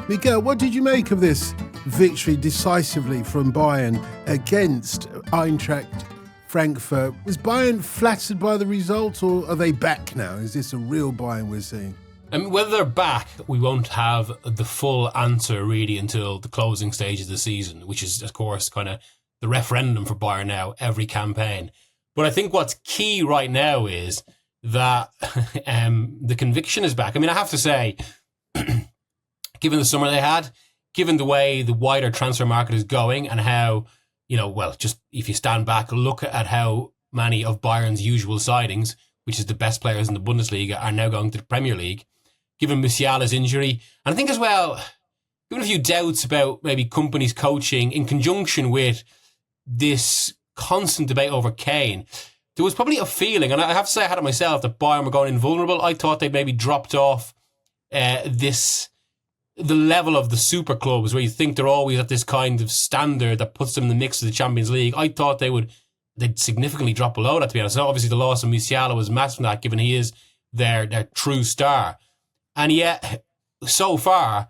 Miguel, what did you make of this victory decisively from Bayern against Eintracht Frankfurt? Was Bayern flattered by the result, or are they back now? Is this a real Bayern we're seeing? I mean, whether they're back, we won't have the full answer really until the closing stage of the season, which is, of course, kind of the referendum for Bayern now, every campaign. But I think what's key right now is that the conviction is back. I mean, I have to say, given the summer they had, given the way the wider transfer market is going and how, just if you stand back, look at how many of Bayern's usual sidings, which is the best players in the Bundesliga, are now going to the Premier League, given Musiala's injury. And I think as well, given a few doubts about maybe Kompany's coaching in conjunction with this constant debate over Kane, there was probably a feeling, and I have to say I had it myself, that Bayern were going invulnerable. I thought they maybe dropped off the level of the super clubs where you think they're always at this kind of standard that puts them in the mix of the Champions League. I thought they'd significantly drop below that, to be honest. So obviously the loss of Musiala was massive from that, given he is their true star. And yet, so far,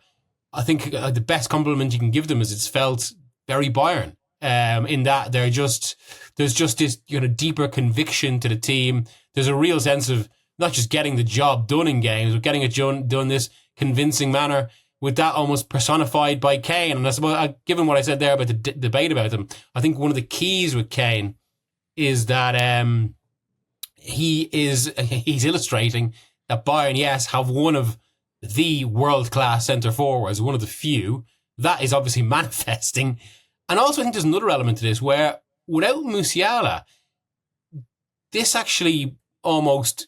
I think the best compliment you can give them is it's felt very Bayern. In that there's just this deeper conviction to the team. There's a real sense of not just getting the job done in games, but getting it done in this convincing manner, with that almost personified by Kane. And I suppose, given what I said there about the debate about him, I think one of the keys with Kane is that he's illustrating that Bayern, yes, have one of the world-class centre-forwards, one of the few. That is obviously manifesting. And also I think there's another element to this where without Musiala, this actually almost...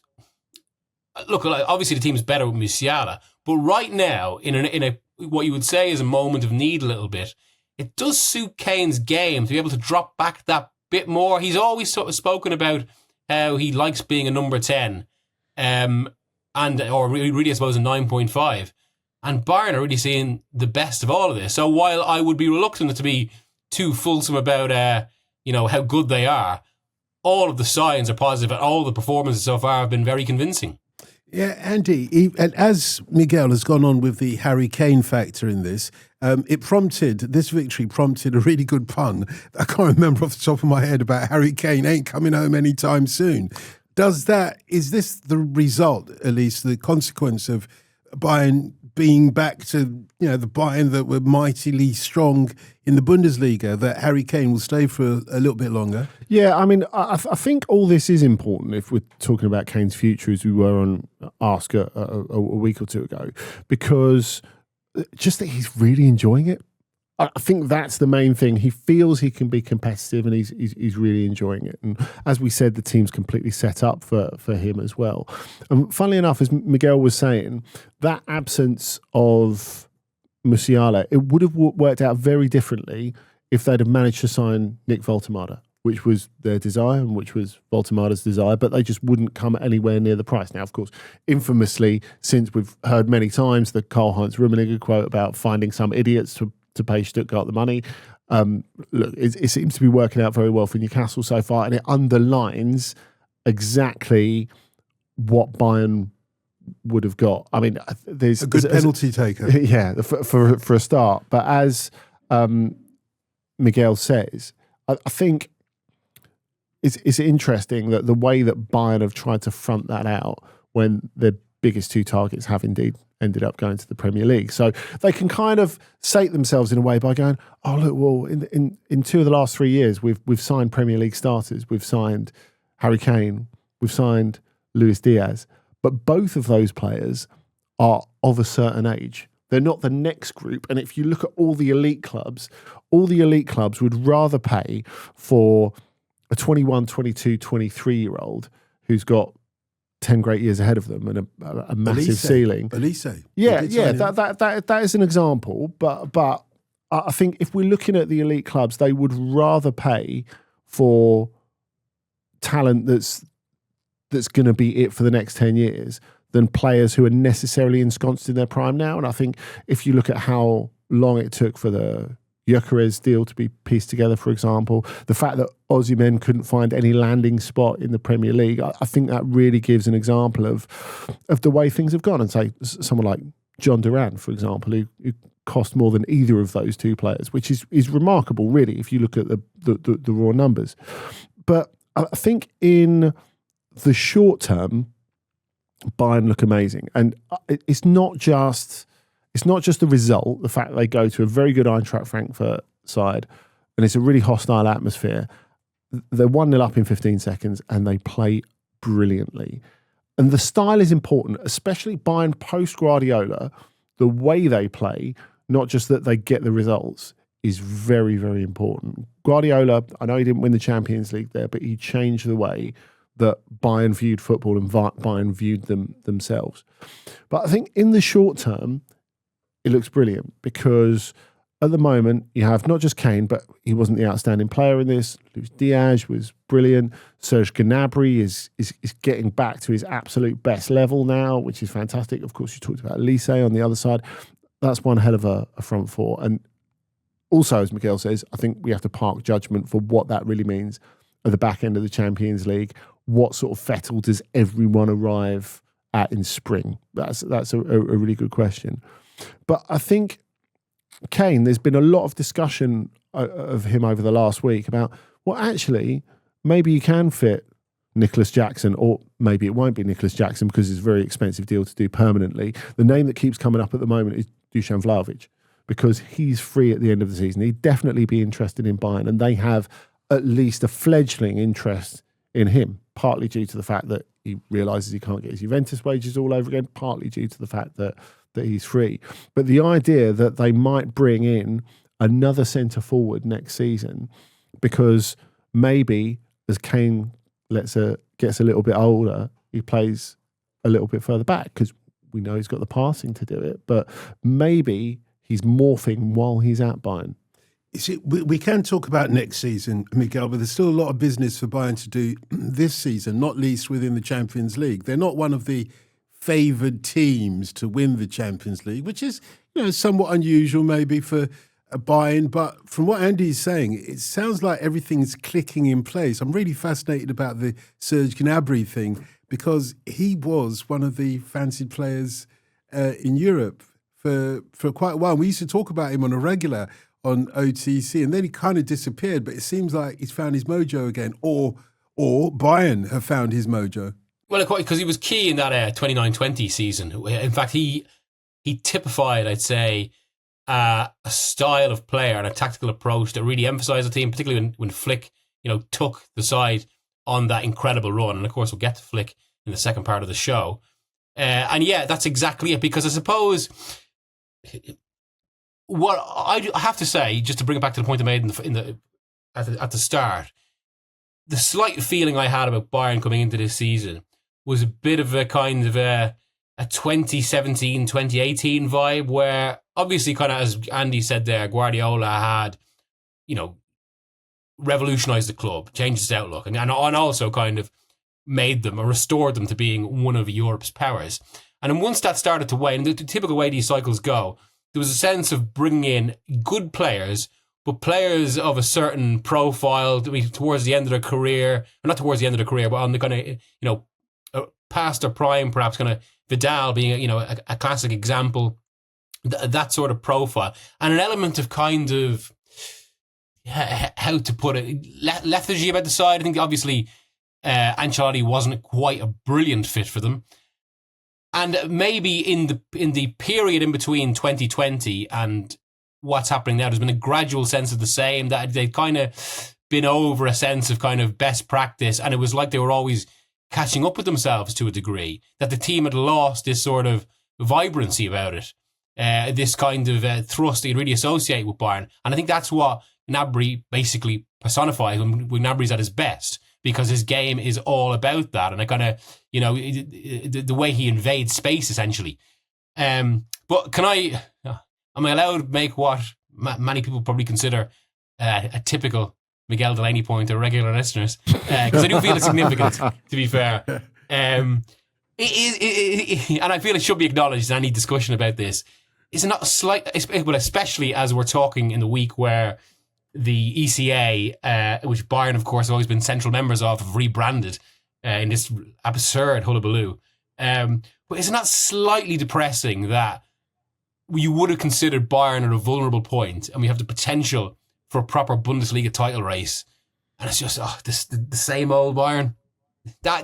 Look, obviously the team's better with Musiala, but right now, in a what you would say is a moment of need a little bit, it does suit Kane's game to be able to drop back that bit more. He's always sort of spoken about how he likes being a number 10, or really, I suppose, a 9.5. And Bayern are really seeing the best of all of this. So while I would be reluctant to be too fulsome about, how good they are, all of the signs are positive, and all the performances so far have been very convincing. Yeah, Andy, and as Miguel has gone on with the Harry Kane factor in this, this victory prompted a really good pun. I can't remember off the top of my head about Harry Kane ain't coming home anytime soon. Is this the result, at least the consequence of Bayern being back to, the Bayern that were mightily strong in the Bundesliga, that Harry Kane will stay for a little bit longer? Yeah, I mean, I think all this is important if we're talking about Kane's future, as we were on Ask a week or two ago, because just that he's really enjoying it. I think that's the main thing. He feels he can be competitive, and he's really enjoying it. And as we said, the team's completely set up for him as well. And funnily enough, as Miguel was saying, that absence of Musiala, it would have worked out very differently if they'd have managed to sign Nick Voltemade, which was their desire and which was Voltemade's desire, but they just wouldn't come anywhere near the price. Now, of course, infamously, since we've heard many times the Karl-Heinz Rummenigge quote about finding some idiots to pay Stuttgart the money. Look, it seems to be working out very well for Newcastle so far, and it underlines exactly what Bayern would have got. I mean, there's a good penalty taker. Yeah, for a start. But as Miguel says, I think it's interesting that the way that Bayern have tried to front that out when their biggest two targets have indeed ended up going to the Premier League. So they can kind of sate themselves in a way by going, oh, look, well, in 2 of the last 3 years, we've signed Premier League starters. We've signed Harry Kane. We've signed Luis Díaz. But both of those players are of a certain age. They're not the next group. And if you look at all the elite clubs would rather pay for a 21, 22, 23-year-old who's got 10 great years ahead of them and a massive ceiling. Elise. Yeah, that is an example. But I think if we're looking at the elite clubs, they would rather pay for talent that's going to be it for the next 10 years than players who are necessarily ensconced in their prime now. And I think if you look at how long it took for the Gyökeres deal to be pieced together, for example, the fact that Osimhen couldn't find any landing spot in the Premier League, I think that really gives an example of the way things have gone. And say someone like John Duran, for example, who cost more than either of those two players, which is remarkable, really, if you look at the raw numbers. But I think in the short term, Bayern look amazing, and it's not just the result, the fact that they go to a very good Eintracht Frankfurt side, and it's a really hostile atmosphere. They're 1-0 up in 15 seconds, and they play brilliantly. And the style is important, especially Bayern post-Guardiola. The way they play, not just that they get the results, is very, very important. Guardiola, I know he didn't win the Champions League there, but he changed the way that Bayern viewed football and Bayern viewed themselves. But I think in the short term, it looks brilliant because at the moment you have not just Kane, but he wasn't the outstanding player in this. Díaz was brilliant. Serge Gnabry is getting back to his absolute best level now, which is fantastic. Of course, you talked about Elise on the other side. That's one hell of a front four. And also, as Miguel says, I think we have to park judgment for what that really means at the back end of the Champions League. What sort of fettle does everyone arrive at in spring? That's a really good question. But I think Kane, there's been a lot of discussion of him over the last week about, well, actually, maybe you can fit Nicholas Jackson, or maybe it won't be Nicholas Jackson because it's a very expensive deal to do permanently. The name that keeps coming up at the moment is Dusan Vlahovic because he's free at the end of the season. He'd definitely be interested in Bayern, and they have at least a fledgling interest in him, partly due to the fact that he realises he can't get his Juventus wages all over again, partly due to the fact that he's free. But the idea that they might bring in another centre forward next season because maybe as Kane gets a little bit older, he plays a little bit further back because we know he's got the passing to do it, but maybe he's morphing while he's at Bayern. You see, we can talk about next season, Miguel, but there's still a lot of business for Bayern to do this season, not least within the Champions League. They're not one of the favoured teams to win the Champions League, which is, somewhat unusual maybe for Bayern. But from what Andy's saying, it sounds like everything's clicking in place. I'm really fascinated about the Serge Gnabry thing because he was one of the fancied players in Europe for quite a while. We used to talk about him on a regular on OTC, and then he kind of disappeared. But it seems like he's found his mojo again, or Bayern have found his mojo. Well, because he was key in that 29-20 season. In fact, he typified, I'd say, a style of player and a tactical approach that really emphasised the team, particularly when Flick, took the side on that incredible run. And of course, we'll get to Flick in the second part of the show. And yeah, that's exactly it. Because I suppose what I have to say, just to bring it back to the point I made at the start, the slight feeling I had about Bayern coming into this season was a bit of a kind of a 2017, 2018 vibe where obviously kind of, as Andy said there, Guardiola had, revolutionised the club, changed its outlook and also kind of made them or restored them to being one of Europe's powers. And then once that started to wane, the typical way these cycles go, there was a sense of bringing in good players, but players of a certain profile towards the end of their career, or not towards the end of their career, but on the kind of, past their prime, perhaps kind of Vidal being, a classic example, that sort of profile. And an element of kind of, how to put it, lethargy about the side. I think obviously Ancelotti wasn't quite a brilliant fit for them. And maybe in the period in between 2020 and what's happening now, there's been a gradual sense of the same, that they've kind of been over a sense of kind of best practice, and it was like they were always catching up with themselves to a degree, that the team had lost this sort of vibrancy about it, this kind of thrust that you'd really associate with Bayern. And I think that's what Gnabry basically personifies when Gnabry's at his best, because his game is all about that, and I kind of, the way he invades space, essentially. But am I allowed to make what many people probably consider a typical Miguel Delaney point to regular listeners? Because I do feel it's significant, to be fair. And I feel it should be acknowledged in any discussion about this. Is it not a slight, well, especially as we're talking in the week where the ECA, which Bayern, of course, have always been central members of, have rebranded in this absurd hullabaloo. But is it not slightly depressing that you would have considered Bayern at a vulnerable point, and we have the potential for a proper Bundesliga title race, and it's just the same old Bayern. I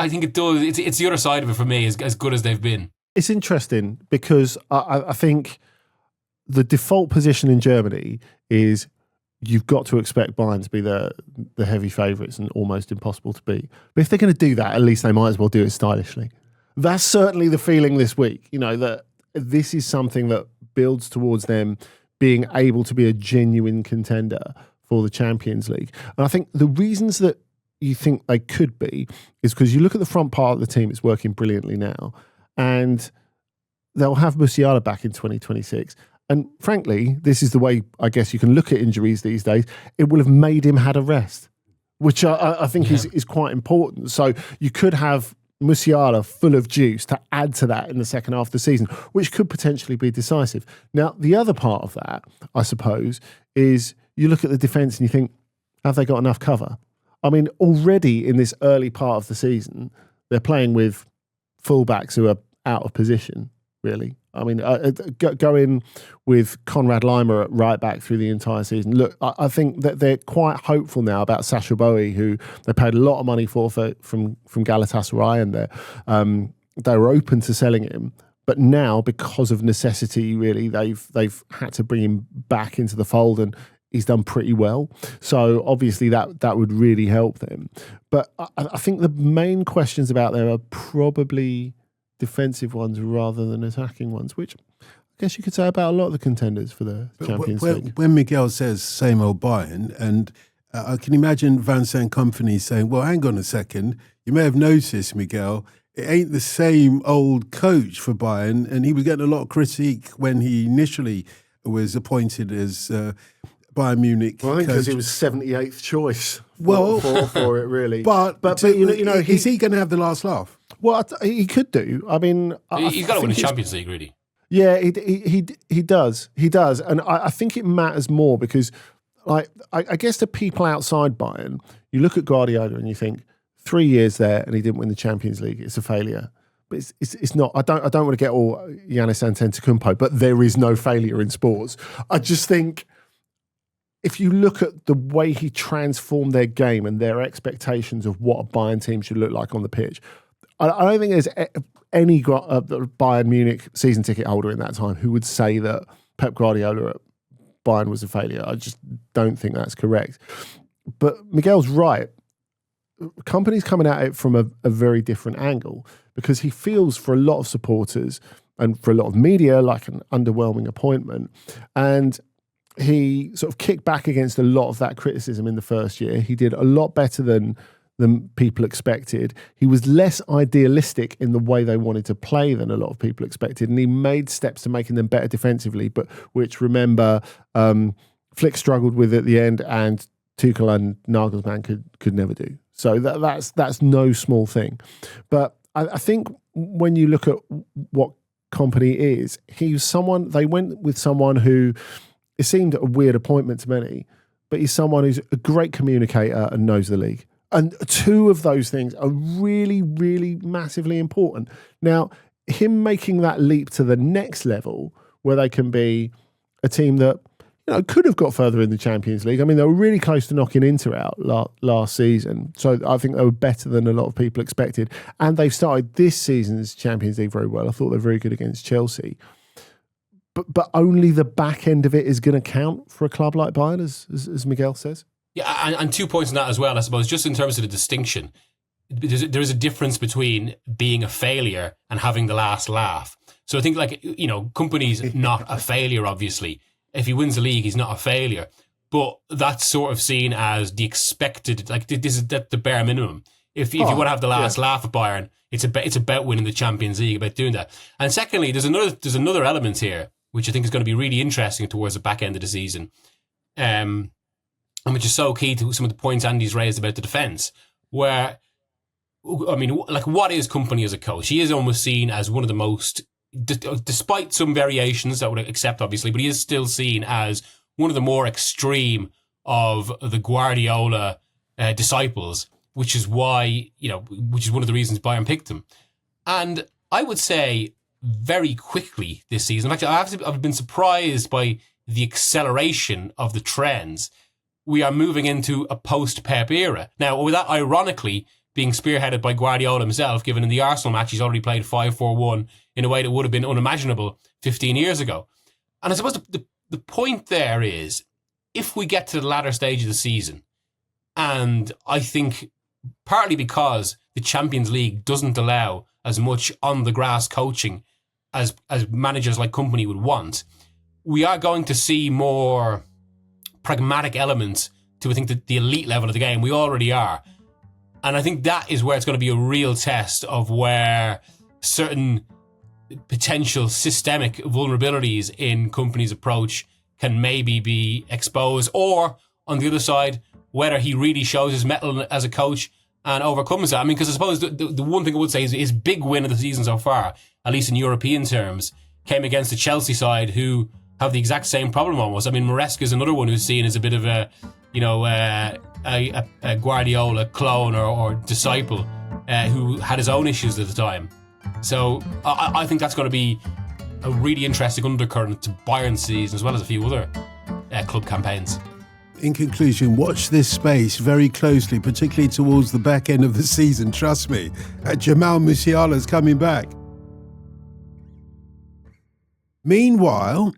think it does. It's the other side of it for me. As good as they've been, it's interesting because I think the default position in Germany is you've got to expect Bayern to be the heavy favourites and almost impossible to beat. But if they're going to do that, at least they might as well do it stylishly. That's certainly the feeling this week. That this is something that builds towards them being able to be a genuine contender for the Champions League. And I think the reasons that you think they could be is because you look at the front part of the team, it's working brilliantly now, and they'll have Musiala back in 2026. And frankly, this is the way I guess you can look at injuries these days. It will have made him had a rest, which I think is quite important. So you could have Musiala full of juice to add to that in the second half of the season, which could potentially be decisive. Now, the other part of that, I suppose, is you look at the defence and you think, have they got enough cover? I mean, already in this early part of the season, they're playing with fullbacks who are out of position, really. I mean, going with Konrad Laimer at right back through the entire season. Look, I think that they're quite hopeful now about Sacha Boey, who they paid a lot of money from Galatasaray, and they were open to selling him. But now, because of necessity, really, they've had to bring him back into the fold, and he's done pretty well. So obviously that would really help them. But I think the main questions about them are probably defensive ones rather than attacking ones, which I guess you could say about a lot of the contenders for the Champions League. When Miguel says same old Bayern, and I can imagine Vincent Kompany saying, well, hang on a second, you may have noticed, Miguel, it ain't the same old coach for Bayern, and he was getting a lot of critique when he initially was appointed as Bayern Munich. Well, I think because he was 78th choice for it, really. But is he going to have the last laugh? Well, he could do. I mean, he's got to win the Champions League, really. Yeah, he does. He does, and I think it matters more because, like, I guess to people outside Bayern, you look at Guardiola and you think 3 years there and he didn't win the Champions League. It's a failure. But it's not. I don't want to get all Giannis Antetokounmpo, but there is no failure in sports. I just think if you look at the way he transformed their game and their expectations of what a Bayern team should look like on the pitch, I don't think there's any Bayern Munich season ticket holder in that time who would say that Pep Guardiola at Bayern was a failure. I just don't think that's correct. But Miguel's right. Kompany's coming at it from a very different angle because he feels for a lot of supporters and for a lot of media like an underwhelming appointment. And he sort of kicked back against a lot of that criticism in the first year. He did a lot better than people expected. He was less idealistic in the way they wanted to play than a lot of people expected, and he made steps to making them better defensively, but which, remember, Flick struggled with at the end, and Tuchel and Nagelsmann could never do. So that's no small thing. But I think when you look at what Kompany is, they went with someone who, it seemed a weird appointment to many, but he's someone who's a great communicator and knows the league. And two of those things are really, really massively important. Now, him making that leap to the next level where they can be a team that could have got further in the Champions League. I mean, they were really close to knocking Inter out last season. So I think they were better than a lot of people expected. And they've started this season's Champions League very well. I thought they were very good against Chelsea. But only the back end of it is going to count for a club like Bayern, as Miguel says. Yeah, and 2 points on that as well, I suppose, just in terms of the distinction. There is a difference between being a failure and having the last laugh. So I think, Kompany's not a failure, obviously. If he wins the league, he's not a failure. But that's sort of seen as the expected, this is the bare minimum. If you want to have the last laugh at Bayern, it's about winning the Champions League, about doing that. And secondly, there's another element here, which I think is going to be really interesting towards the back end of the season. And which is so key to some of the points Andy's raised about the defence, where, I mean, what is Kompany as a coach? He is almost seen as one of the most, despite some variations that would accept, obviously, but he is still seen as one of the more extreme of the Guardiola disciples, which is why, which is one of the reasons Bayern picked him. And I would say very quickly this season, actually, I've been surprised by the acceleration of the trends. We are moving into a post-Pep era. Now, with that ironically being spearheaded by Guardiola himself, given in the Arsenal match he's already played 5-4-1 in a way that would have been unimaginable 15 years ago. And I suppose the point there is, if we get to the latter stage of the season, and I think partly because the Champions League doesn't allow as much on-the-grass coaching as managers like Kompany would want, we are going to see more pragmatic elements to, I think, the elite level of the game. We already are. And I think that is where it's going to be a real test of where certain potential systemic vulnerabilities in Kompany's approach can maybe be exposed, or on the other side, whether he really shows his mettle as a coach and overcomes that. I mean, because I suppose the one thing I would say is his big win of the season so far, at least in European terms, came against the Chelsea side, who have the exact same problem almost. I mean, Maresca is another one who's seen as a bit of a Guardiola clone or disciple who had his own issues at the time. So I think that's going to be a really interesting undercurrent to Bayern's season, as well as a few other club campaigns. In conclusion, watch this space very closely, particularly towards the back end of the season. Trust me, Jamal Musiala is coming back. Meanwhile,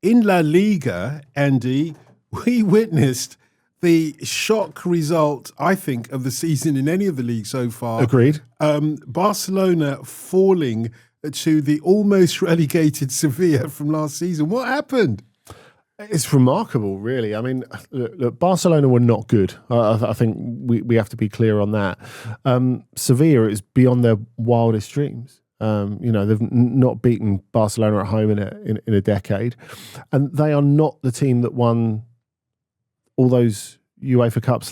in La Liga, Andy, we witnessed the shock result, I think, of the season in any of the leagues so far. Agreed. Barcelona falling to the almost relegated Sevilla from last season. What happened? It's remarkable, really. I mean, look, Barcelona were not good. I think we have to be clear on that. Sevilla is beyond their wildest dreams. They've not beaten Barcelona at home in a decade, and they are not the team that won all those UEFA Cup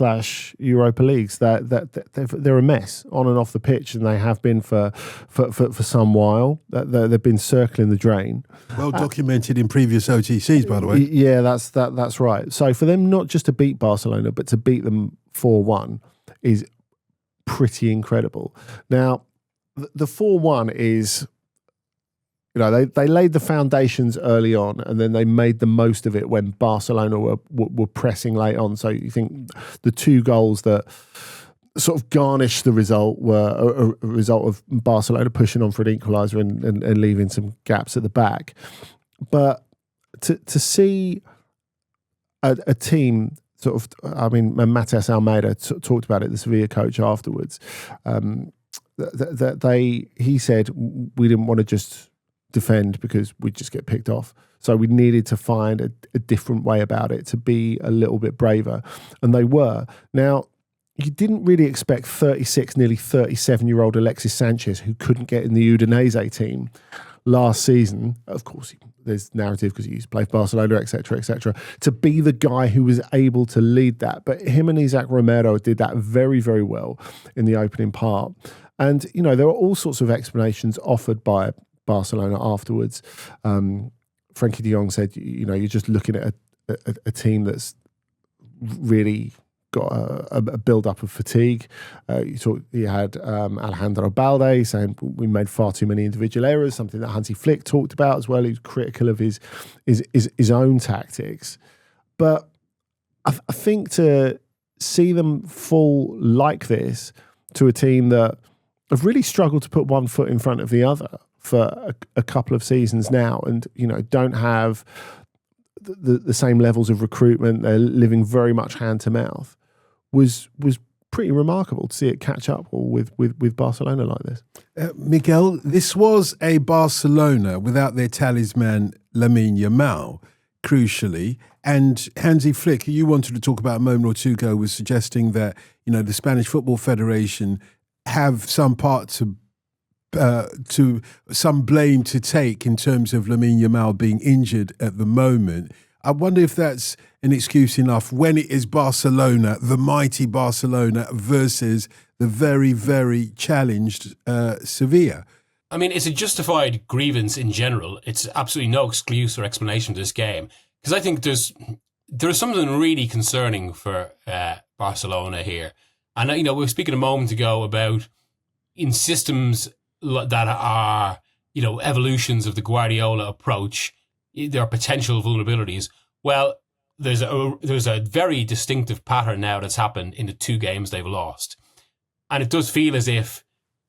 / Europa Leagues. They're a mess on and off the pitch, and they have been for some while. They've been circling the drain. Well documented in previous OTCs, by the way. Yeah, that's right. So for them not just to beat Barcelona, but to beat them 4-1 is pretty incredible. Now, the 4-1 is, they laid the foundations early on, and then they made the most of it when Barcelona were pressing late on. So you think the two goals that sort of garnished the result were a result of Barcelona pushing on for an equaliser and leaving some gaps at the back. But to see a team sort of, I mean, Matías Almeida talked about it, the Sevilla coach, afterwards. He said we didn't want to just defend because we'd just get picked off. So we needed to find a different way about it, to be a little bit braver. And they were. Now, you didn't really expect 36, nearly 37-year-old Alexis Sanchez, who couldn't get in the Udinese team last season. Of course, there's narrative because he used to play for Barcelona, etc., to be the guy who was able to lead that. But him and Isaac Romero did that very, very well in the opening part. And, there were all sorts of explanations offered by Barcelona afterwards. Frankie de Jong said, you're just looking at a team that's really got a build-up of fatigue. You had Alejandro Balde saying we made far too many individual errors, something that Hansi Flick talked about as well. He was critical of his own tactics. But I think to see them fall like this to a team that have really struggled to put one foot in front of the other for a couple of seasons now, and don't have the same levels of recruitment. They're living very much hand to mouth. Was pretty remarkable to see it catch up with Barcelona like this. Miguel, this was a Barcelona without their talisman Lamine Yamal, crucially. And Hansi Flick, who you wanted to talk about a moment or two ago, was suggesting that the Spanish Football Federation have some part to some blame to take in terms of Lamine Yamal being injured at the moment. I wonder if that's an excuse enough when it is Barcelona, the mighty Barcelona, versus the very, very challenged Sevilla. I mean, it's a justified grievance in general. It's absolutely no excuse or explanation to this game, because I think there's something really concerning for Barcelona here. And we were speaking a moment ago about in systems that are, evolutions of the Guardiola approach, there are potential vulnerabilities. Well, there's a very distinctive pattern now that's happened in the 2 games they've lost. And it does feel as if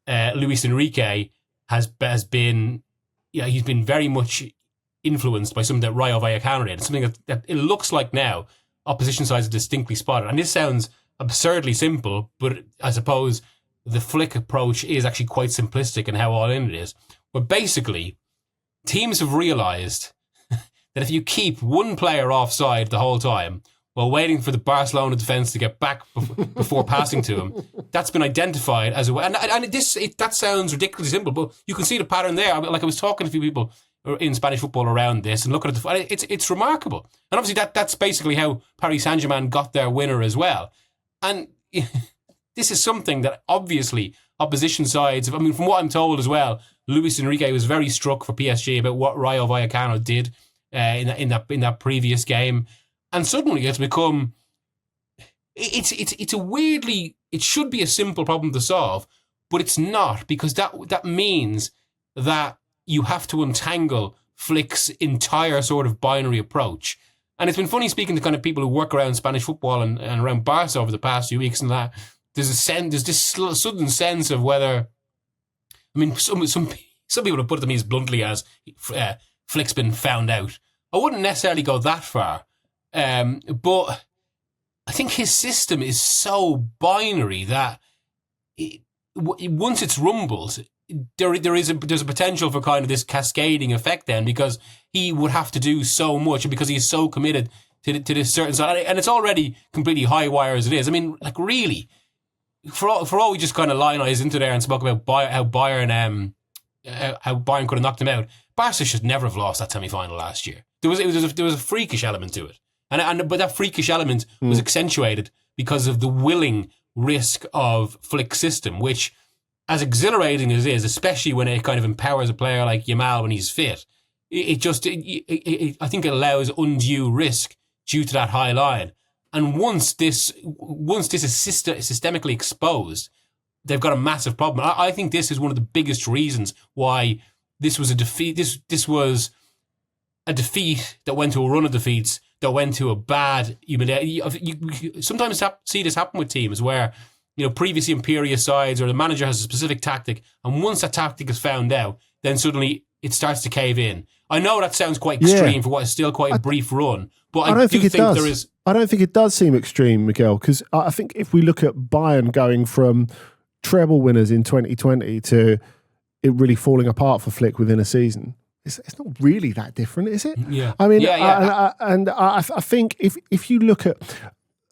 Luis Enrique has been, he's been very much influenced by something that Rayo Vallecano did. Something that it looks like now opposition sides are distinctly spotted. And this sounds absurdly simple, but I suppose the Flick approach is actually quite simplistic in how all in it is. But basically, teams have realised that if you keep one player offside the whole time while waiting for the Barcelona defence to get back before passing to him, that's been identified as a way. And that sounds ridiculously simple, but you can see the pattern there. I was talking to a few people in Spanish football around this and looking at it's remarkable. And obviously that's basically how Paris Saint-Germain got their winner as well. And this is something that obviously opposition sides, from what I'm told as well, Luis Enrique was very struck for PSG about what Rayo Vallecano did in that previous game. And suddenly it's become, it's a weirdly, it should be a simple problem to solve, but it's not, because that means that you have to untangle Flick's entire sort of binary approach. And it's been funny speaking to kind of people who work around Spanish football and around Barca over the past few weeks, and that there's this sudden sense of whether, some people have put it to me as bluntly as Flick's been found out. I wouldn't necessarily go that far, but I think his system is so binary that once it's rumbled, there's a potential for kind of this cascading effect then, because he would have to do so much, and because he's so committed to this certain side, and it's already completely high wire as it is. Really, for all we just kind of lionize into there and spoke about how Bayern could have knocked him out, Barca should never have lost that semi-final last year. There was a freakish element to it, but that freakish element was accentuated because of the willing risk of Flick's system, which, as exhilarating as it is, especially when it kind of empowers a player like Yamal when he's fit, I think it allows undue risk due to that high line. And once this is systemically exposed, they've got a massive problem. I think this is one of the biggest reasons why this was a defeat. This was a defeat that went to a run of defeats that went to a bad. You sometimes see this happen with teams where, previously imperious sides, or the manager has a specific tactic, and once that tactic is found out, then suddenly it starts to cave in. I know that sounds quite extreme for what is still quite a brief run, but I don't think there is. I don't think it does seem extreme, Miguel, because I think if we look at Bayern going from treble winners in 2020 to it really falling apart for Flick within a season, it's not really that different, is it? Yeah. I think if you look at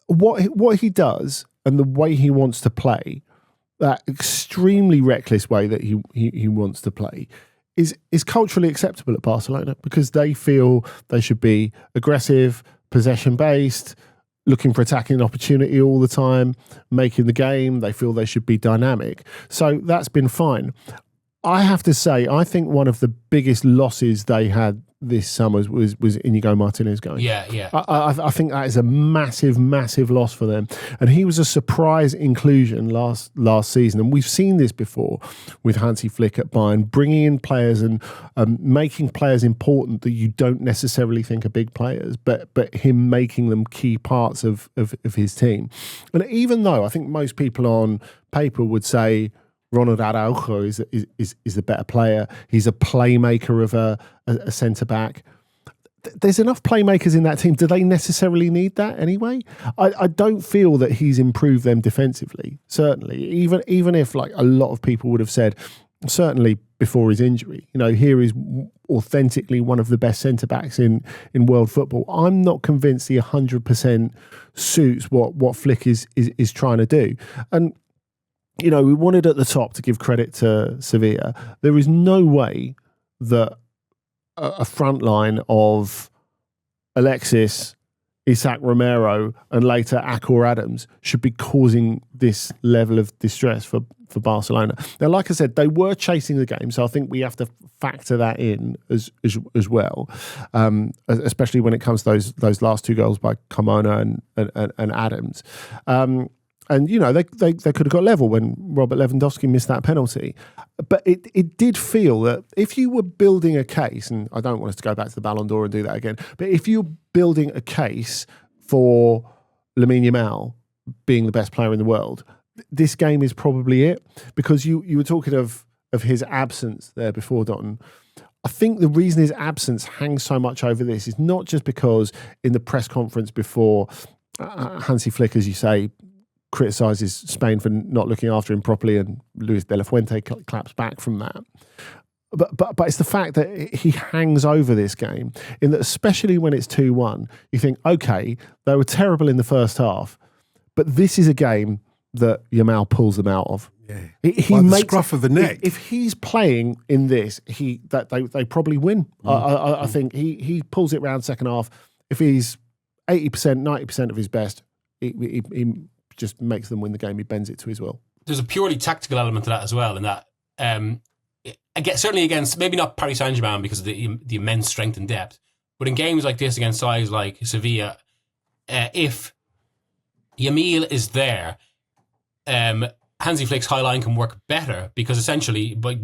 what he does and the way he wants to play, that extremely reckless way that he wants to play, is culturally acceptable at Barcelona, because they feel they should be aggressive, possession-based, looking for attacking opportunity all the time, making the game. They feel they should be dynamic. So that's been fine. I have to say, I think one of the biggest losses they had this summer was Inigo Martinez going. Yeah. I think that is a massive, massive loss for them. And he was a surprise inclusion last season. And we've seen this before with Hansi Flick at Bayern, bringing in players and making players important that you don't necessarily think are big players, but him making them key parts of his team. And even though I think most people on paper would say Ronald Araujo is the better player, he's a playmaker of a centre-back. There's enough playmakers in that team. Do they necessarily need that anyway? I don't feel that he's improved them defensively, certainly. Even if, like, a lot of people would have said, certainly before his injury, here is authentically one of the best centre-backs in world football. I'm not convinced he 100% suits what Flick is trying to do. And we wanted at the top to give credit to Sevilla. There is no way that a front line of Alexis, Isaac Romero, and later Akor Adams should be causing this level of distress for Barcelona. Now, like I said, they were chasing the game, so I think we have to factor that in as well, especially when it comes to those last two goals by Carmona and Adams. And, they could have got level when Robert Lewandowski missed that penalty. But it did feel that if you were building a case, and I don't want us to go back to the Ballon d'Or and do that again, but if you're building a case for Lamine Yamal being the best player in the world, this game is probably it. Because you were talking of his absence there before, Dotun. I think the reason his absence hangs so much over this is not just because in the press conference before, Hansi Flick, as you say, criticises Spain for not looking after him properly, and Luis de la Fuente claps back from that. But it's the fact that he hangs over this game, in that especially when it's 2-1, you think, okay, they were terrible in the first half, but this is a game that Yamal pulls them out of. Yeah. He By the makes, scruff of the neck. If he's playing in this, they probably win. I think he pulls it round second half. If he's 80%, 90% of his best, he just makes them win the game. He bends it to his will. There's a purely tactical element to that as well, in that certainly against, maybe not Paris Saint-Germain because of the immense strength and depth, but in games like this against sides like Sevilla, if Yamal is there, Hansi Flick's high line can work better, because essentially by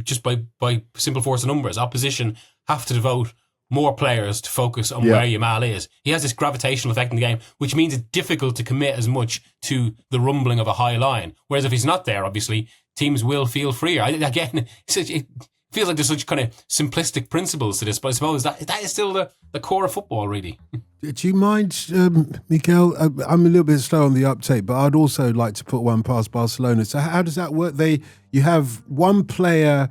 simple force of numbers, opposition have to devote more players to focus on where Yamal is. He has this gravitational effect in the game, which means it's difficult to commit as much to the rumbling of a high line. Whereas if he's not there, obviously, teams will feel freer. Again, it feels like there's such kind of simplistic principles to this, but I suppose that is still the core of football, really. Do you mind, Miguel? I'm a little bit slow on the uptake, but I'd also like to put one past Barcelona. So how does that work? You have one player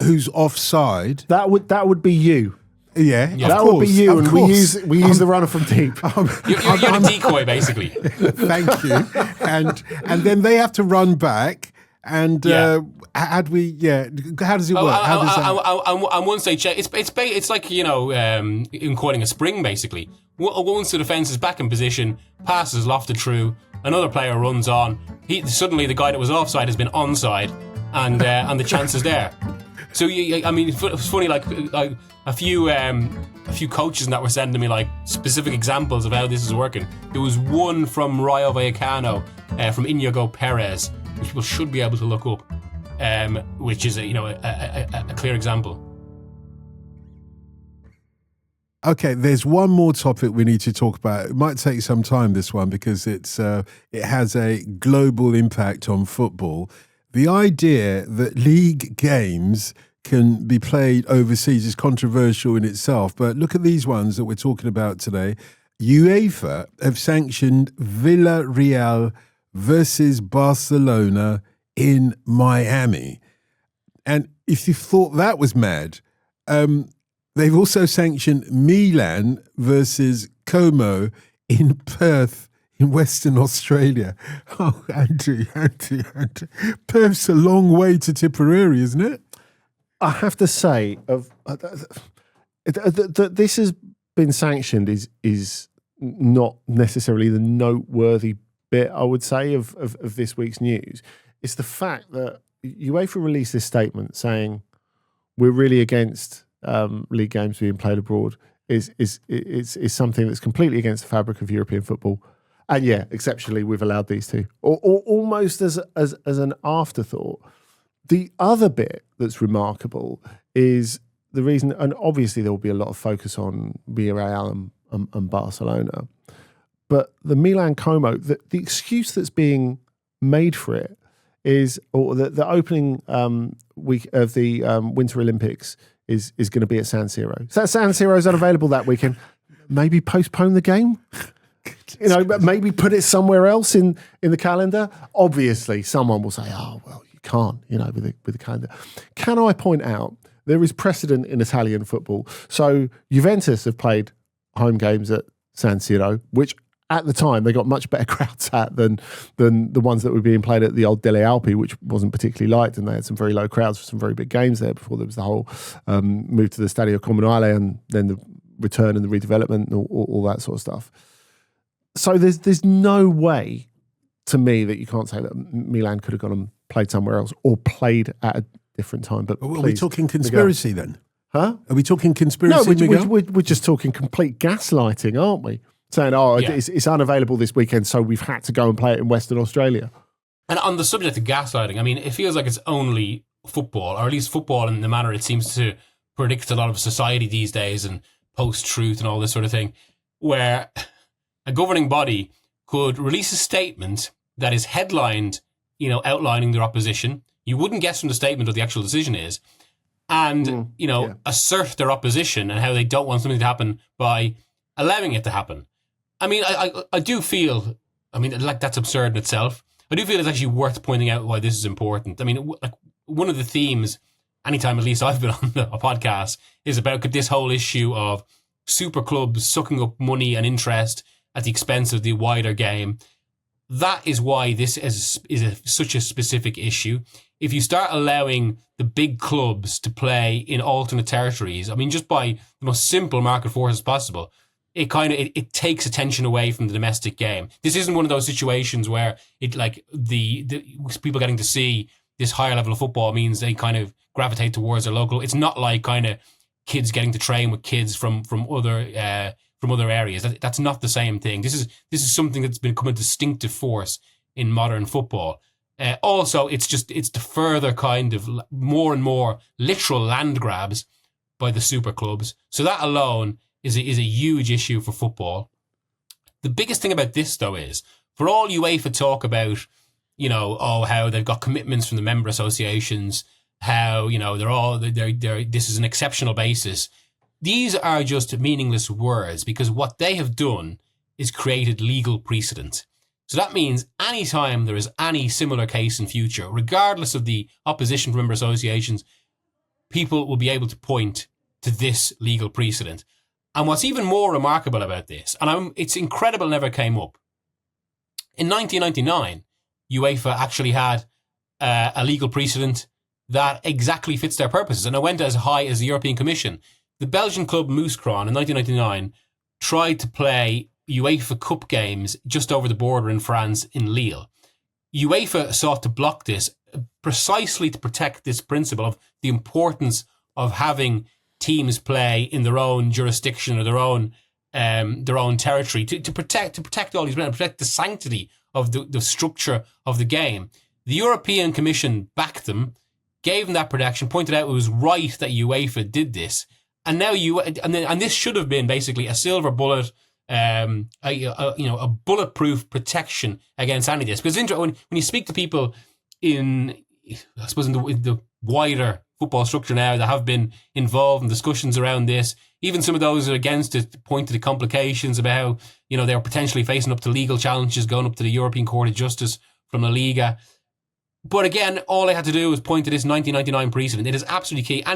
who's offside. That would be you. Yeah, that would be you, and we use the runner from deep. You're a decoy, basically. Thank you. And then they have to run back. And how does it work? On one stage, it's like, in coiling a spring, basically. Once the defence is back in position, passes lofted through, another player runs on. Suddenly the guy that was offside has been onside, and the chance is there. So it's funny, like a few coaches that were sending me like specific examples of how this is working. There was one from Rayo Vallecano, from Inigo Perez, which people should be able to look up, which is a clear example. Okay, there's one more topic we need to talk about. It might take some time, this one, because it has a global impact on football. The idea that league games can be played overseas is controversial in itself, but look at these ones that we're talking about today. UEFA have sanctioned Villarreal versus Barcelona in Miami. And if you thought that was mad, they've also sanctioned Milan versus Como in Perth in Western Australia. Oh, Andy. Perth's a long way to Tipperary, isn't it? I have to say, that this has been sanctioned is not necessarily the noteworthy bit, I would say, of this week's news. It's the fact that UEFA released this statement saying we're really against league games being played abroad. Is something that's completely against the fabric of European football. And yeah, exceptionally, we've allowed these two, or almost as an afterthought. The other bit that's remarkable is the reason, and obviously there will be a lot of focus on Villarreal and Barcelona, but the Milan Como, the excuse that's being made for it is, or the opening week of the Winter Olympics is going to be at San Siro. So San Siro's unavailable that weekend. Maybe postpone the game. Maybe put it somewhere else in the calendar. Obviously, someone will say, "Oh, well, you can't." With the calendar. Can I point out there is precedent in Italian football? So Juventus have played home games at San Siro, which at the time they got much better crowds at than the ones that were being played at the old Delle Alpi, which wasn't particularly liked, and they had some very low crowds for some very big games there before there was the whole move to the Stadio Comunale and then the return and the redevelopment and all that sort of stuff. So there's no way to me that you can't say that Milan could have gone and played somewhere else or played at a different time. But are we talking conspiracy then? Huh? Are we talking conspiracy? No, we're just talking complete gaslighting, aren't we? Saying, it's unavailable this weekend, so we've had to go and play it in Western Australia. And on the subject of gaslighting, I mean, it feels like it's only football, or at least football in the manner it seems to predict a lot of society these days and post-truth and all this sort of thing, where a governing body could release a statement that is headlined, outlining their opposition. You wouldn't guess from the statement what the actual decision is. And, assert their opposition and how they don't want something to happen by allowing it to happen. I mean, I do feel, that's absurd in itself. I do feel it's actually worth pointing out why this is important. I mean, one of the themes, anytime at least I've been on a podcast, is about this whole issue of super clubs sucking up money and interest at the expense of the wider game. That is why this is such a specific issue. If you start allowing the big clubs to play in alternate territories, I mean, just by the most simple market forces possible, it takes attention away from the domestic game. This isn't one of those situations where the people getting to see this higher level of football means they kind of gravitate towards their local. It's not like kind of kids getting to train with kids from other areas. That's not the same thing. This is something that's become a distinctive force in modern football. Also, it's the further kind of more and more literal land grabs by the super clubs. So that alone is a huge issue for football. The biggest thing about this, though, is for all UEFA talk about, how they've got commitments from the member associations, how, this is an exceptional basis. These are just meaningless words, because what they have done is created legal precedent. So that means any time there is any similar case in future, regardless of the opposition from member associations, people will be able to point to this legal precedent. And what's even more remarkable about this, and it's incredible it never came up, in 1999, UEFA actually had a legal precedent that exactly fits their purposes, and it went as high as the European Commission. The Belgian club Mouscron in 1999 tried to play UEFA Cup games just over the border in France in Lille. UEFA sought to block this precisely to protect this principle of the importance of having teams play in their own jurisdiction or their own territory to protect all these men, protect the sanctity of the structure of the game. The European Commission backed them, gave them that protection, pointed out it was right that UEFA did this, and now this should have been basically a silver bullet, a bulletproof protection against any of this. Because when you speak to people in the wider football structure now that have been involved in discussions around this, even some of those who are against it point to the complications about how, they're potentially facing up to legal challenges going up to the European Court of Justice from La Liga. But again, all I had to do was point to this 1999 precedent. It is absolutely key. I've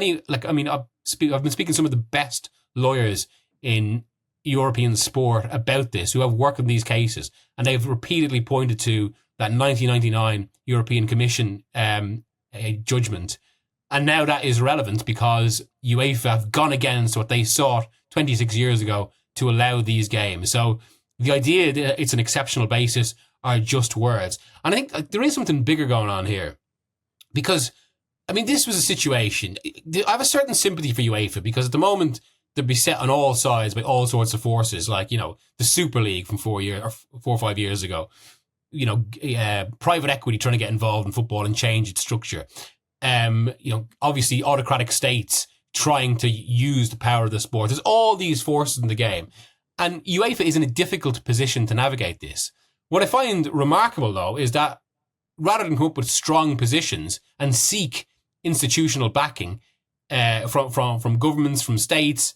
been speaking to some of the best lawyers in European sport about this, who have worked on these cases, and they've repeatedly pointed to that 1999 European Commission judgment. And now that is relevant because UEFA have gone against what they sought 26 years ago to allow these games. So the idea that it's an exceptional basis are just words. And I think there is something bigger going on here, because, this was a situation. I have a certain sympathy for UEFA, because at the moment they'd be set on all sides by all sorts of forces, like, the Super League from 4 or 5 years ago, private equity trying to get involved in football and change its structure. Obviously autocratic states trying to use the power of the sport. There's all these forces in the game, and UEFA is in a difficult position to navigate this. What I find remarkable, though, is that rather than come up with strong positions and seek institutional backing from governments, from states,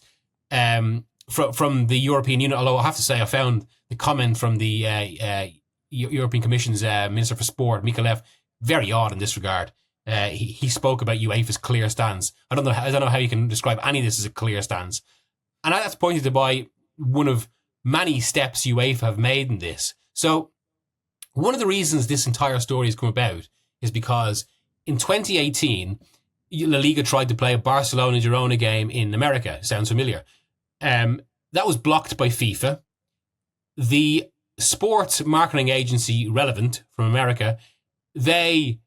from the European Union, although I have to say I found the comment from the European Commission's Minister for Sport, Miguel, very odd in this regard. He spoke about UEFA's clear stance. I don't know how you can describe any of this as a clear stance. And that's pointed to by one of many steps UEFA have made in this. So one of the reasons this entire story has come about is because in 2018, La Liga tried to play a Barcelona-Girona game in America. Sounds familiar. That was blocked by FIFA. The sports marketing agency Relevant from America, they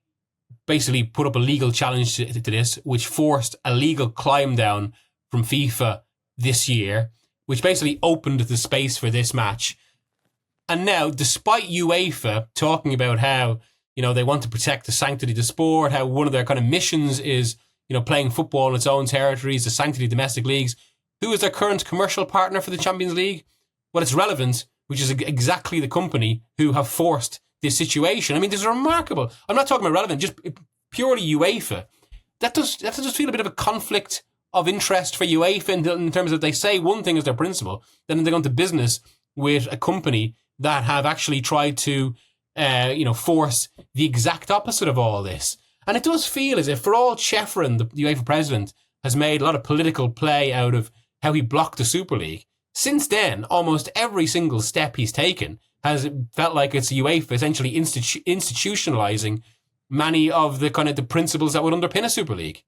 basically put up a legal challenge to this, which forced a legal climb down from FIFA this year, which basically opened the space for this match. And now, despite UEFA talking about how they want to protect the sanctity of the sport, how one of their kind of missions is, playing football in its own territories, the sanctity of domestic leagues. Who is their current commercial partner for the Champions League? Well, it's Relevant, which is exactly the company who have forced this situation. I mean, this is remarkable. I'm not talking about Relevant, just purely UEFA. That does feel a bit of a conflict of interest for UEFA in terms of they say one thing is their principle, then they go into business with a company that have actually tried to, force the exact opposite of all this. And it does feel as if, for all Chefrin, the UEFA president, has made a lot of political play out of how he blocked the Super League, since then, almost every single step he's taken has felt like it's UEFA essentially institutionalizing many of the kind of the principles that would underpin a Super League.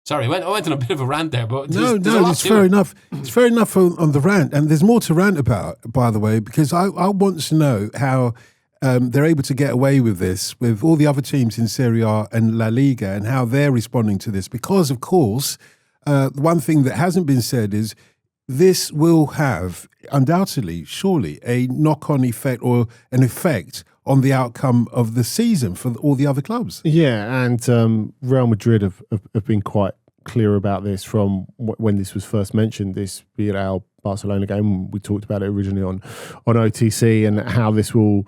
Sorry, I went on a bit of a rant there, but no, it's fair enough. It's fair enough on the rant, and there's more to rant about, by the way, because I want to know how they're able to get away with this with all the other teams in Serie A and La Liga, and how they're responding to this. Because, of course, one thing that hasn't been said is this will have undoubtedly, surely, a knock-on effect or an effect on the outcome of the season for all the other clubs. Yeah, and Real Madrid have been quite clear about this from when this was first mentioned, this Real Barcelona game. We talked about it originally on OTC and how this will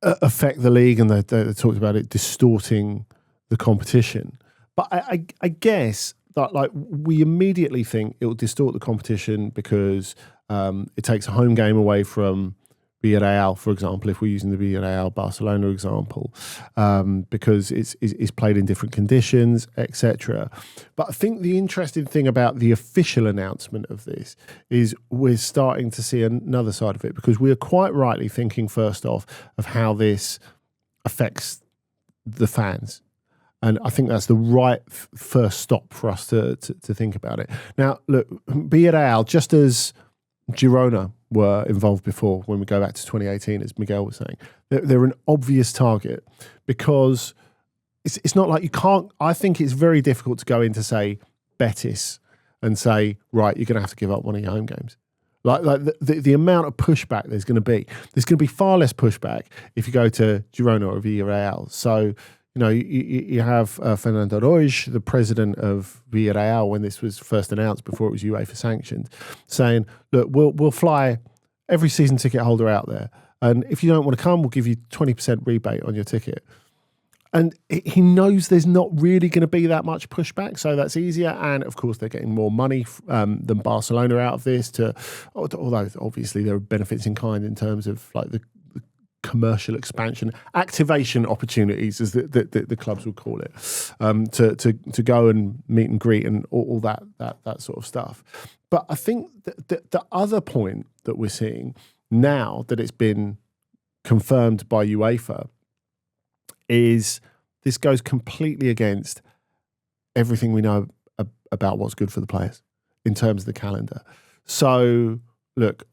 affect the league, and they talked about it distorting the competition. But I guess that we immediately think it will distort the competition because it takes a home game away from Villarreal, for example, if we're using the Villarreal Barcelona example, because it's played in different conditions, etc. But I think the interesting thing about the official announcement of this is we're starting to see another side of it, because we are quite rightly thinking first off of how this affects the fans. And I think that's the right first stop for us to think about it. Now, look, Villarreal, just as Girona were involved before, when we go back to 2018, as Miguel was saying, they're an obvious target, because it's not like you can't. I think it's very difficult to go into, say, Betis and say, right, you're going to have to give up one of your home games. Like the amount of pushback there's going to be far less pushback if you go to Girona or Villarreal. So, you have Fernando Roig, the president of Villarreal, when this was first announced before it was UEFA sanctioned, saying, look, we'll fly every season ticket holder out there. And if you don't want to come, we'll give you 20% rebate on your ticket. And he knows there's not really going to be that much pushback, so that's easier. And, of course, they're getting more money than Barcelona out of this, although obviously there are benefits in kind in terms of like the commercial expansion, activation opportunities, as the clubs would call it, to go and meet and greet and all that sort of stuff. But I think the other point that we're seeing now that it's been confirmed by UEFA is this goes completely against everything we know about what's good for the players in terms of the calendar. So look,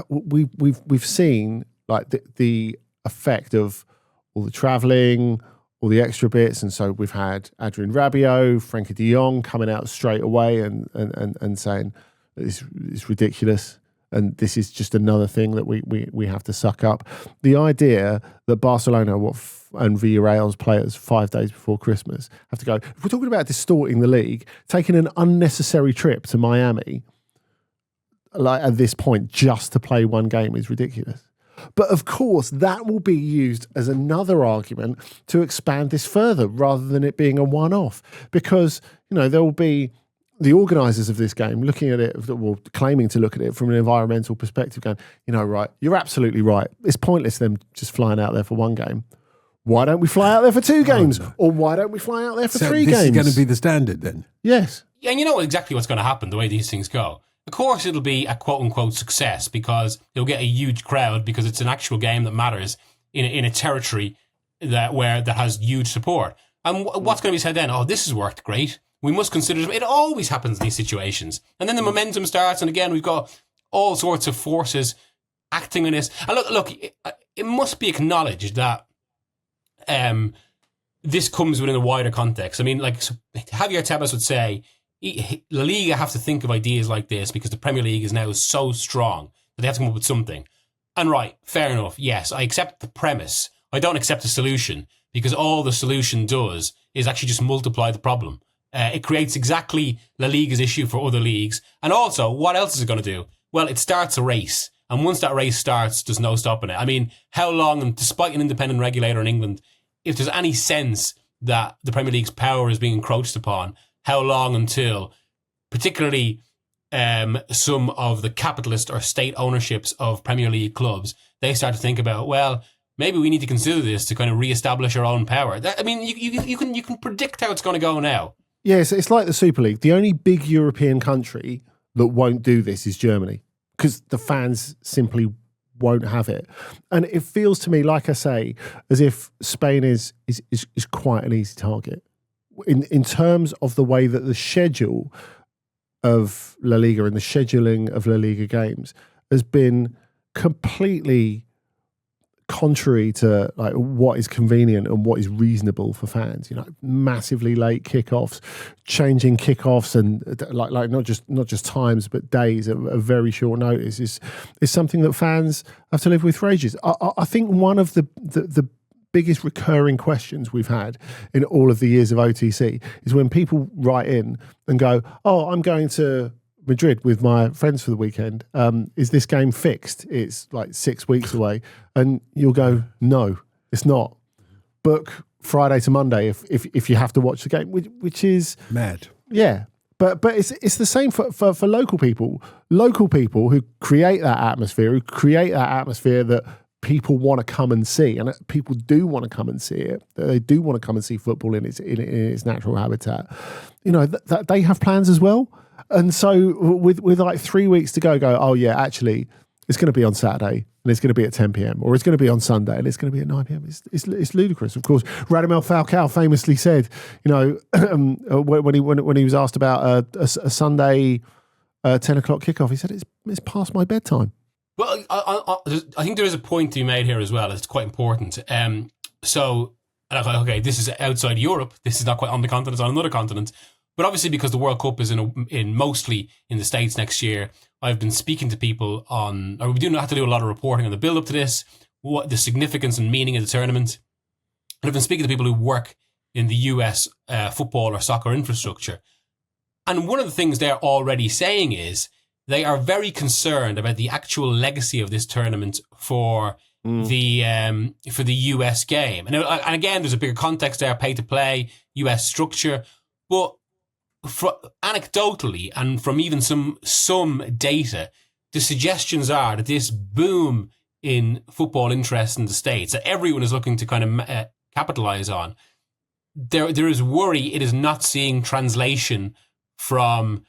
we've seen like the effect of all the travelling, all the extra bits, and so we've had Adrien Rabiot, Frenkie de Jong coming out straight away and saying it's ridiculous, and this is just another thing that we have to suck up. The idea that Barcelona and Villarreal's players 5 days before Christmas have to go, if we're talking about distorting the league, taking an unnecessary trip to Miami, like at this point, just to play one game is ridiculous. But of course, that will be used as another argument to expand this further rather than it being a one-off. Because, there will be the organisers of this game looking at it, well, claiming to look at it from an environmental perspective, going, right, you're absolutely right. It's pointless them just flying out there for one game. Why don't we fly out there for 2 games? No. Or why don't we fly out there for 3 games? This is going to be the standard then? Yes. Yeah, and you know exactly what's going to happen the way these things go. Of course, it'll be a quote-unquote success because it'll get a huge crowd because it's an actual game that matters in a territory that has huge support. And what's going to be said then? Oh, this has worked great. We must consider it. It always happens in these situations. And then the momentum starts, and again, we've got all sorts of forces acting on this. And look, it must be acknowledged that this comes within a wider context. I mean, like Javier Tebas would say, La Liga have to think of ideas like this because the Premier League is now so strong that they have to come up with something. And right, fair enough. Yes, I accept the premise. I don't accept the solution because all the solution does is actually just multiply the problem. It creates exactly La Liga's issue for other leagues. And also, what else is it going to do? Well, it starts a race. And once that race starts, there's no stopping it. I mean, how long, and despite an independent regulator in England, if there's any sense that the Premier League's power is being encroached upon, how long until, particularly some of the capitalist or state ownerships of Premier League clubs, they start to think about, well, maybe we need to consider this to kind of reestablish our own power. I mean, you can predict how it's going to go now. Yes, it's like the Super League. The only big European country that won't do this is Germany, because the fans simply won't have it. And it feels to me, like I say, as if Spain is quite an easy target in terms of the way that the schedule of La Liga and the scheduling of La Liga games has been completely contrary to like what is convenient and what is reasonable for fans. You know, massively late kickoffs, changing kickoffs, and like not just times but days at a very short notice is something that fans have to live with for ages. I think one of the biggest recurring questions we've had in all of the years of OTC is when people write in and go, "Oh, I'm going to Madrid with my friends for the weekend. Is this game fixed? It's like 6 weeks away." And you'll go, "No, it's not. Book Friday to Monday if you have to watch the game," which is mad. Yeah, but it's the same for local people who create that atmosphere, that people want to come and see, and people do want to come and see it. They do want to come and see football in its natural habitat. You know, that they have plans as well. And so with like 3 weeks to go, oh yeah, actually, it's going to be on Saturday and it's going to be at 10 p.m. or it's going to be on Sunday and it's going to be at 9 p.m. It's ludicrous. Of course, Radamel Falcao famously said, you know, when he was asked about a Sunday 10 o'clock kickoff, he said it's past my bedtime. Well, I think there is a point to be made here as well. It's quite important. So, okay, this is outside Europe. This is not quite on the continent, it's on another continent. But obviously, because the World Cup is in mostly in the States next year, I've been speaking to people we do have to do a lot of reporting on the build-up to this, what the significance and meaning of the tournament. And I've been speaking to people who work in the US football or soccer infrastructure. And one of the things they're already saying is they are very concerned about the actual legacy of this tournament for the US game. And again, there's a bigger context there, pay to play, US structure, but anecdotally and from even some data, the suggestions are that this boom in football interest in the States that everyone is looking to kind of capitalize on, there is worry it is not seeing translation from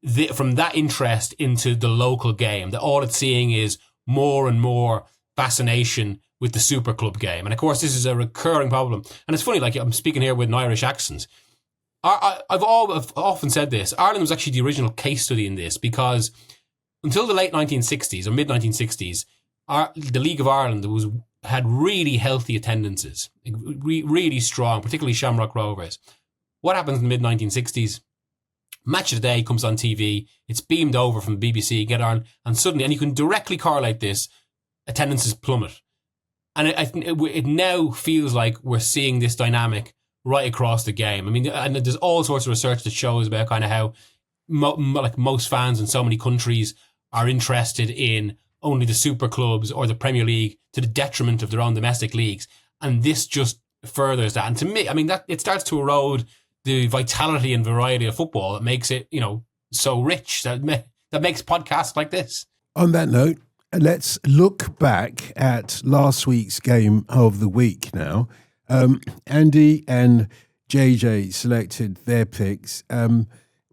that interest into the local game. That all it's seeing is more and more fascination with the super club game. And of course, this is a recurring problem. And it's funny, like I'm speaking here with an Irish accent. I've often said this. Ireland was actually the original case study in this because until the late 1960s or mid 1960s, the League of Ireland had really healthy attendances, really strong, particularly Shamrock Rovers. What happens in the mid 1960s? Match of the Day comes on TV. It's beamed over from the BBC, get on, and suddenly, and you can directly correlate this, attendances plummet. And it now feels like we're seeing this dynamic right across the game. I mean, and there's all sorts of research that shows about kind of how like most fans in so many countries are interested in only the super clubs or the Premier League to the detriment of their own domestic leagues. And this just furthers that. And to me, I mean, that it starts to erode the vitality and variety of football that makes it, you know, so rich, that makes podcasts like this. On that note, let's look back at last week's game of the week now. Andy and JJ selected their picks.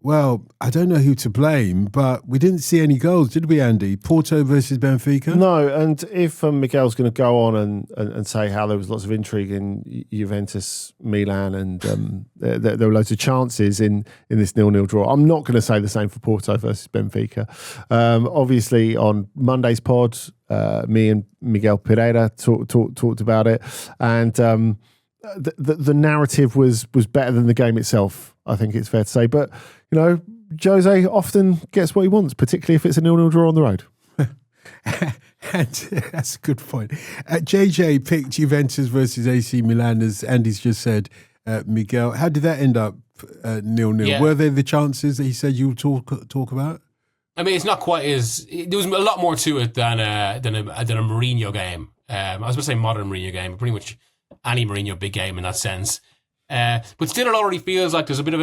Well, I don't know who to blame, but we didn't see any goals, did we, Andy? Porto versus Benfica? No, and if Miguel's going to go on and say how there was lots of intrigue in Juventus, Milan, and there were loads of chances in this 0-0 draw, I'm not going to say the same for Porto versus Benfica. Obviously, on Monday's pod, me and Miguel Pereira talked about it, and the narrative was better than the game itself, I think it's fair to say. But, you know, Jose often gets what he wants, particularly if it's a 0-0 draw on the road. And that's a good point. JJ picked Juventus versus AC Milan, as Andy's just said. Miguel, how did that end up 0-0? Yeah. Were there the chances that he said you would talk about? I mean, it's not quite as... There was a lot more to it than a Mourinho game. I was going to say modern Mourinho game, but pretty much any Mourinho big game in that sense. But still, it already feels like there's a bit of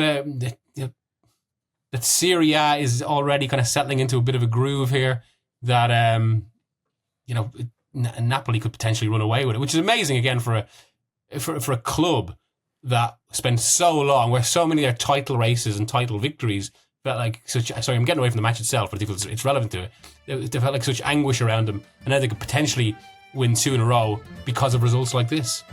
that Serie A is already kind of settling into a bit of a groove here that, Napoli could potentially run away with it, which is amazing, again, for a club that spent so long, where so many of their title races and title victories felt like such... Sorry, I'm getting away from the match itself, but I think it's relevant to it. They felt like such anguish around them, and now they could potentially win 2 in a row because of results like this.